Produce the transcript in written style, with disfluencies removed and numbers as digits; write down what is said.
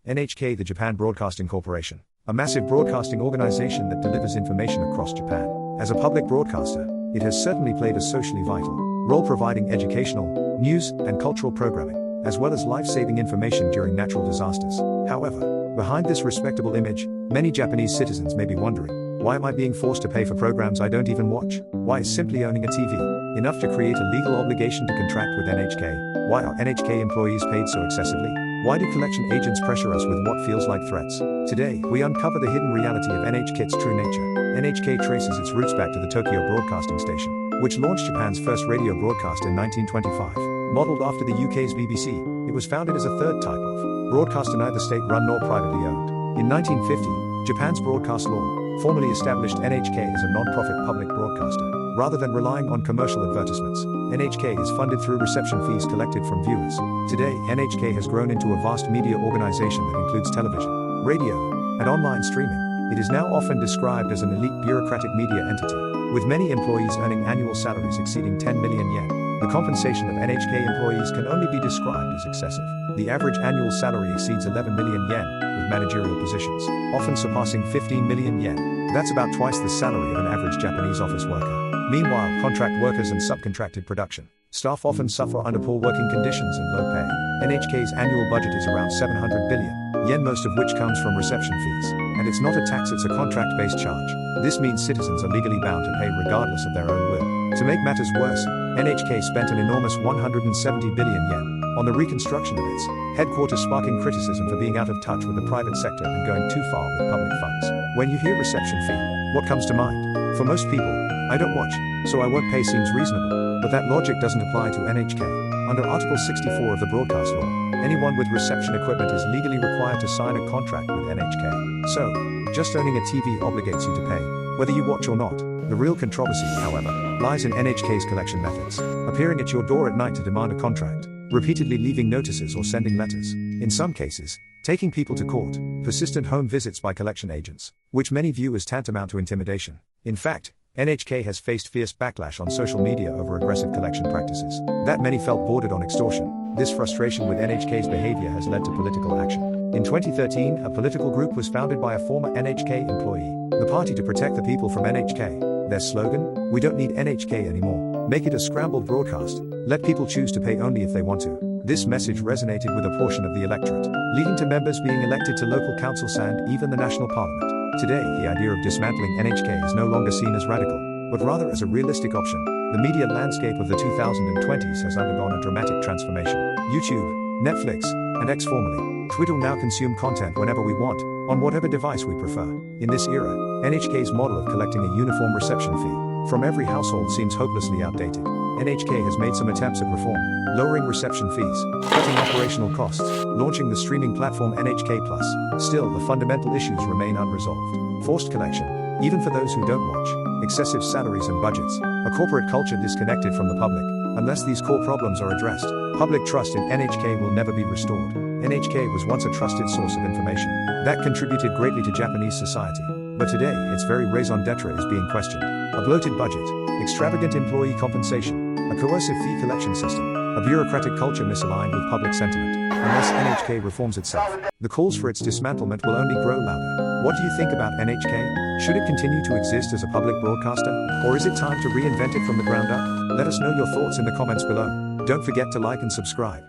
NHK, the Japan Broadcasting Corporation, a massive broadcasting organization that delivers information across Japan. As a public broadcaster, it has certainly played a socially vital role providing educational, news, and cultural programming, as well as life-saving information during natural disasters. However, behind this respectable image, many Japanese citizens may be wondering, why am I being forced to pay for programs I don't even watch? Why is simply owning a TV enough to create a legal obligation to contract with NHK? Why are NHK employees paid so excessively? Why do collection agents pressure us with what feels like threats? Today, we uncover the hidden reality of NHK's true nature. NHK traces its roots back to the Tokyo Broadcasting Station, which launched Japan's first radio broadcast in 1925. Modeled after the UK's BBC, it was founded as a third type of broadcaster, neither state-run nor privately owned. In 1950, Japan's broadcast law formally established NHK as a non-profit public broadcaster. Rather than relying on commercial advertisements, NHK is funded through reception fees collected from viewers. Today, NHK has grown into a vast media organization that includes television, radio, and online streaming. It is now often described as an elite bureaucratic media entity, with many employees earning annual salaries exceeding 10 million yen. The compensation of NHK employees can only be described as excessive. The average annual salary exceeds 11 million yen, with managerial positions often surpassing 15 million yen. That's about twice the salary of an average Japanese office worker. Meanwhile, contract workers and subcontracted production staff often suffer under poor working conditions and low pay. NHK's annual budget is around 700 billion yen, most of which comes from reception fees. And it's not a tax, it's a contract-based charge. This means citizens are legally bound to pay regardless of their own will. To make matters worse, NHK spent an enormous 170 billion yen on the reconstruction of its headquarters, sparking criticism for being out of touch with the private sector and going too far with public funds. When you hear reception fee, what comes to mind? For most people, I don't watch, so I won't pay seems reasonable. But that logic doesn't apply to NHK. Under Article 64 of the Broadcast Law, anyone with reception equipment is legally required to sign a contract with NHK. So, just owning a TV obligates you to pay, whether you watch or not. The real controversy, however, lies in NHK's collection methods, appearing at your door at night to demand a contract, repeatedly leaving notices or sending letters. In some cases, taking people to court, persistent home visits by collection agents, which many view as tantamount to intimidation. In fact, NHK has faced fierce backlash on social media over aggressive collection practices that many felt bordered on extortion. This frustration with NHK's behavior has led to political action. In 2013, a political group was founded by a former NHK employee, the Party to Protect the People from NHK. Their slogan: "We don't need NHK anymore. Make it a scrambled broadcast. Let people choose to pay only if they want to." This message resonated with a portion of the electorate, leading to members being elected to local councils and even the national parliament. Today, the idea of dismantling NHK is no longer seen as radical, but rather as a realistic option. The media landscape of the 2020s has undergone a dramatic transformation. YouTube, Netflix, and X formerly Twitter now consume content whenever we want, on whatever device we prefer. In this era, NHK's model of collecting a uniform reception fee from every household seems hopelessly outdated. NHK has made some attempts at reform, lowering reception fees, cutting operational costs, launching the streaming platform NHK+. Still, the fundamental issues remain unresolved. Forced collection, even for those who don't watch, excessive salaries and budgets, a corporate culture disconnected from the public. Unless these core problems are addressed, public trust in NHK will never be restored. NHK was once a trusted source of information that contributed greatly to Japanese society. But today, its very raison d'etre is being questioned. A bloated budget, extravagant employee compensation, a coercive fee collection system, a bureaucratic culture misaligned with public sentiment. Unless NHK reforms itself, the calls for its dismantlement will only grow louder. What do you think about NHK? Should it continue to exist as a public broadcaster? Or is it time to reinvent it from the ground up? Let us know your thoughts in the comments below. Don't forget to like and subscribe.